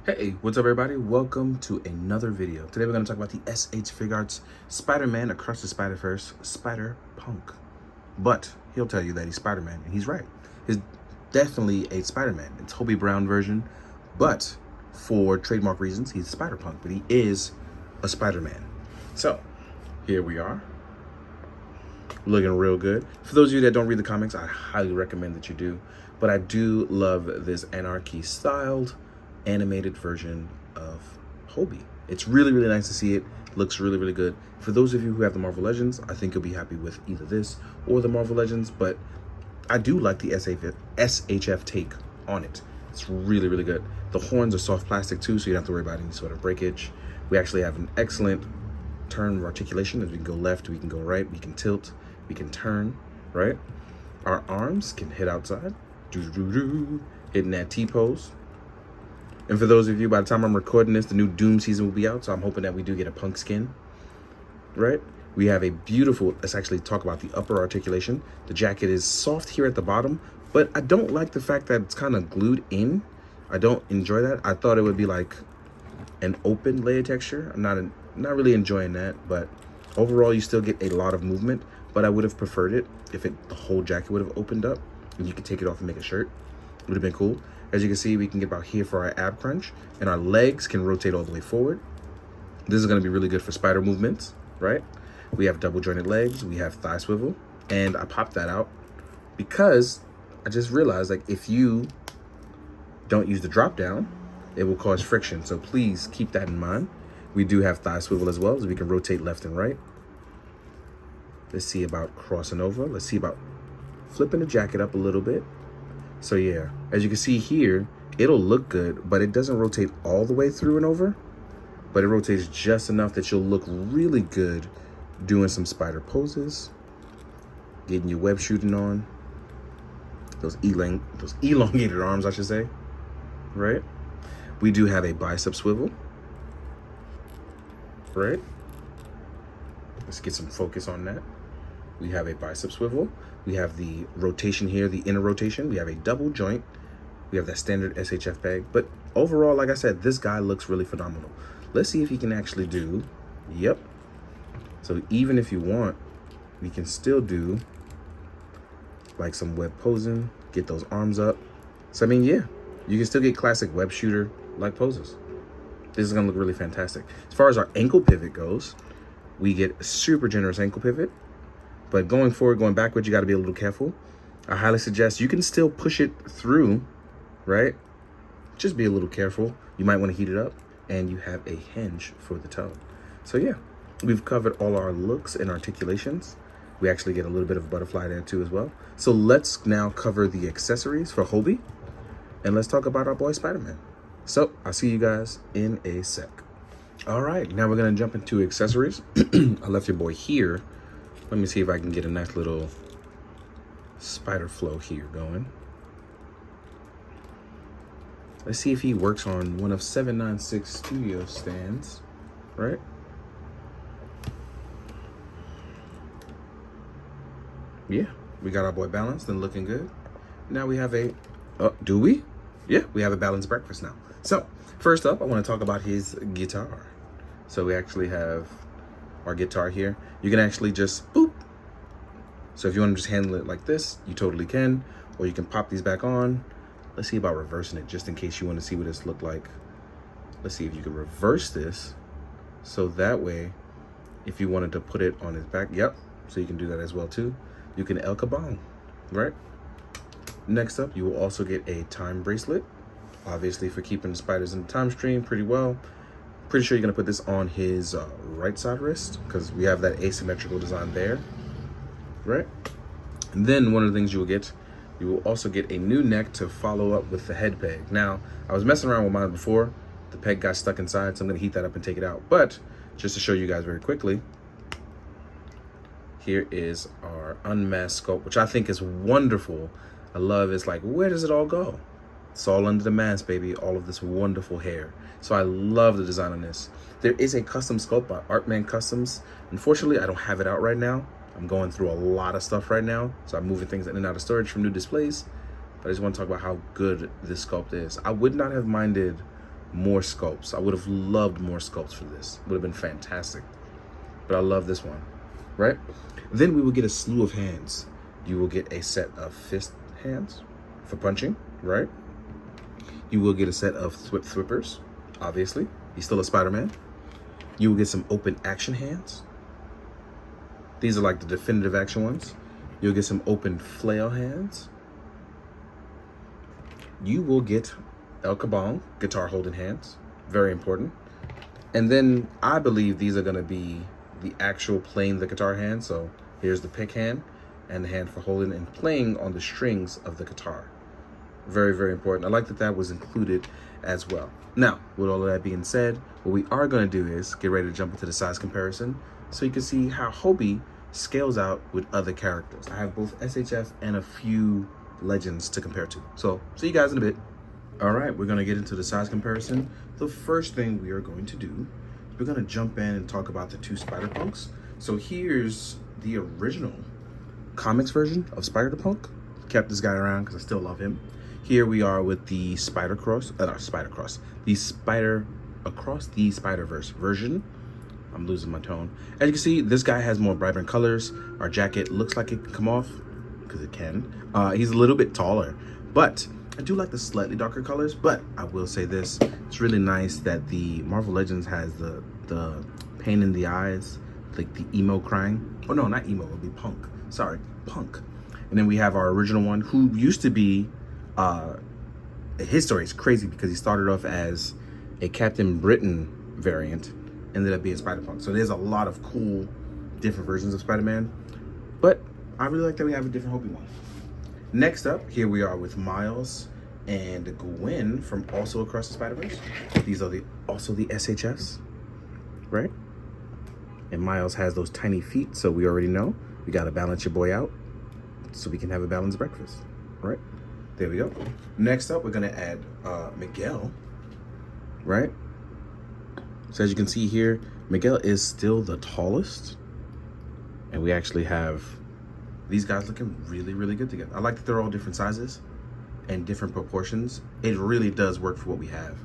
Hey, what's up everybody? Welcome to another video. Today we're going to talk about the SH Figuarts Spider-Man Across the Spider-Verse Spider-Punk. But he'll tell you that he's Spider-Man, and he's right. He's definitely a Spider-Man. It's Hobie Brown version, but for trademark reasons, he's Spider-Punk, but he is a Spider-Man. So, here we are. Looking real good. For those of you that don't read the comics, I highly recommend that you do. But I do love this anarchy-styled animated version of Hobie. It's really, really nice to see it. Looks really, really good. For those of you who have the Marvel Legends, I think you'll be happy with either this or the Marvel Legends, but I do like the SHF take on it. It's really, really good. The horns are soft plastic too, so you don't have to worry about any sort of breakage. We actually have an excellent turn articulation. As we can go left, we can go right, we can tilt, we can turn, right? Our arms can hit outside, hitting that T-pose. And for those of you, by the time I'm recording this, the new Doom season will be out, so I'm hoping that we do get a punk skin, right? We have a beautiful, let's actually talk about the upper articulation. The jacket is soft here at the bottom, but I don't like the fact that it's kind of glued in. I don't enjoy that. I thought it would be like an open layer texture. I'm not really enjoying that, but overall you still get a lot of movement, but I would have preferred it if the whole jacket would have opened up and you could take it off and make a shirt. Would have been cool. As you can see, we can get about here for our ab crunch, and our legs can rotate all the way forward. This is going to be really good for spider movements, right? We have double jointed legs, we have thigh swivel, and I popped that out because I just realized, like, if you don't use the drop down, it will cause friction. So please keep that in mind. We do have thigh swivel as well, so we can rotate left and right. Let's see about crossing over. Let's see about flipping the jacket up a little bit. So yeah, as you can see here, it'll look good, but it doesn't rotate all the way through and over, but it rotates just enough that you'll look really good doing some spider poses, getting your web shooting on, those elongated arms, I should say, right? We do have a bicep swivel, right? Let's get some focus on that. We have a bicep swivel. We have the rotation here, the inner rotation. We have a double joint. We have that standard SHF bag. But overall, like I said, this guy looks really phenomenal. Let's see if he can actually do, yep. So even if you want, we can still do like some web posing, get those arms up. So I mean, yeah, you can still get classic web shooter like poses. This is gonna look really fantastic. As far as our ankle pivot goes, we get a super generous ankle pivot. But going forward, going backwards, you got to be a little careful. I highly suggest you can still push it through, right? Just be a little careful. You might want to heat it up, and you have a hinge for the toe. So yeah, we've covered all our looks and articulations. We actually get a little bit of butterfly there too as well. So let's now cover the accessories for Hobie, and let's talk about our boy Spider-Man. So I'll see you guys in a sec. All right, now we're gonna jump into accessories. I left your boy here. Let me see if I can get a nice little spider flow here going. Let's see if he works on one of 796 studio stands, right? Yeah, we got our boy balanced and looking good. Now we have a, do we? Yeah, we have a balanced breakfast now. So first up, I want to talk about his guitar. So we actually have our guitar here. You can actually just boop. So if you want to just handle it like this, you totally can, or you can pop these back on. Let's see about reversing it just in case you want to see what this looked like. Let's see if you can reverse this. So that way, if you wanted to put it on his back, yep. So you can do that as well too. You can El Kabong, right? Next up, you will also get a time bracelet, obviously for keeping the spiders in the time stream pretty well. Pretty sure you're gonna put this on his right side wrist because we have that asymmetrical design there, right? And then one of the things you will also get a new neck to follow up with the head peg. Now, I was messing around with mine before. The peg got stuck inside, so I'm gonna heat that up and take it out. But just to show you guys very quickly, here is our unmasked sculpt, which I think is wonderful. I love it's like, where does it all go? It's all under the mask, baby. All of this wonderful hair. So I love the design on this. There is a custom sculpt by Artman Customs. Unfortunately, I don't have it out right now. I'm going through a lot of stuff right now. So I'm moving things in and out of storage from new displays. But I just want to talk about how good this sculpt is. I would not have minded more sculpts. I would have loved more sculpts for this. Would have been fantastic. But I love this one, right? Then we will get a slew of hands. You will get a set of fist hands for punching, right? You will get a set of thwippers, obviously. He's still a Spider-Man. You will get some open action hands. These are like the definitive action ones. You'll get some open flail hands. You will get El Kabong, guitar holding hands. Very important. And then I believe these are gonna be the actual playing the guitar hand. So here's the pick hand and the hand for holding and playing on the strings of the guitar. Very, very important. I like that that was included as well. Now, with all of that being said, what we are gonna do is get ready to jump into the size comparison so you can see how Hobie scales out with other characters. I have both SHF and a few legends to compare to. So see you guys in a bit. All right, we're gonna get into the size comparison. The first thing we are going to do, we're gonna jump in and talk about the two Spider-Punks. So here's the original comics version of Spider-Punk. Kept this guy around because I still love him. Here we are with the the Spider Across the Spider-Verse version. I'm losing my tone. As you can see, this guy has more vibrant colors. Our jacket looks like it can come off, because it can. He's a little bit taller, but I do like the slightly darker colors. But I will say this, it's really nice that the Marvel Legends has the pain in the eyes, like the emo crying. Oh no, not emo, it'll be punk. Sorry, punk. And then we have our original one, who used to be, his story is crazy because he started off as a Captain Britain variant, ended up being Spider-Punk. So there's a lot of cool different versions of Spider-Man, but I really like that we have a different Hobie one. Next up, here we are with Miles and Gwen from also Across the Spider-Verse. These are also the SHFs, right? And Miles has those tiny feet, so we already know we gotta balance your boy out so we can have a balanced breakfast, right? There we go. Next up, we're gonna add Miguel, right? So as you can see here, Miguel is still the tallest. And we actually have these guys looking really, really good together. I like that they're all different sizes and different proportions. It really does work for what we have.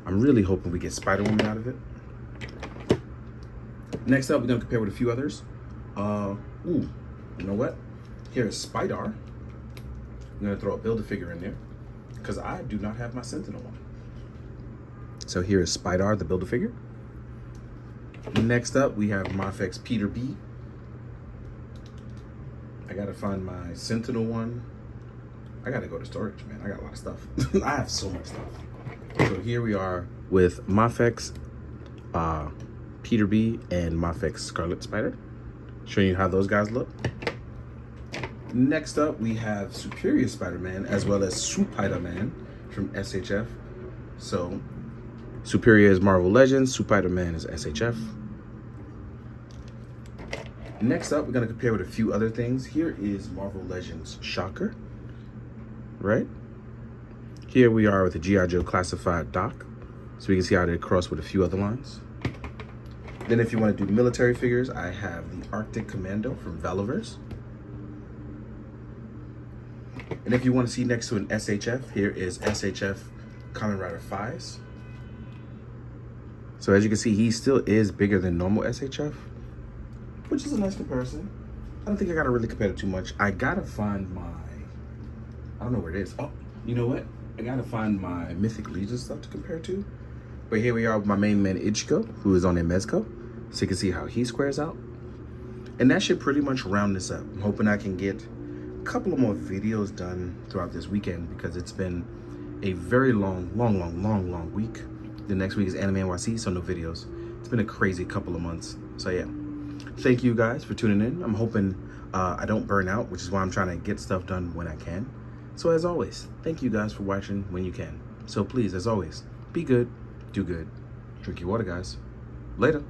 I'm really hoping we get Spider-Woman out of it. Next up, we're gonna compare with a few others. You know what? Here's Spider. I'm gonna throw a Build-A-Figure in there because I do not have my Sentinel one. So here is Spider, the Build-A-Figure. Next up, we have Mafex Peter B. I gotta find my Sentinel one. I gotta go to storage, man. I got a lot of stuff. I have so much stuff. So here we are with Mafex, Peter B, and Mafex Scarlet Spider. Showing you how those guys look. Next up, we have Superior Spider-Man as well as Spider-Man from SHF. So Superior is Marvel Legends, Spider-Man is SHF. Next up, we're gonna compare with a few other things. Here is Marvel Legends Shocker, right? Here we are with the G.I. Joe Classified Doc. So we can see how they cross with a few other lines. Then if you wanna do military figures, I have the Arctic Commando from Valiverse. And if you want to see next to an SHF, here is SHF Kamen Rider Fies. So as you can see, he still is bigger than normal SHF, which is a nice comparison. I don't think I gotta really compare it too much. I gotta find my, I don't know where it is. Oh, you know what? I gotta find my Mythic Legion stuff to compare to. But here we are with my main man Ichiko, who is on a Mezco. So you can see how he squares out. And that should pretty much round this up. I'm hoping I can get couple of more videos done throughout this weekend because it's been a very long week. The next week is Anime NYC, so no videos. It's been a crazy couple of months. So yeah, thank you guys for tuning in. I'm hoping I don't burn out, which is why I'm trying to get stuff done when I can. So as always, thank you guys for watching when you can. So please, as always, be good, do good, drink your water, guys. Later.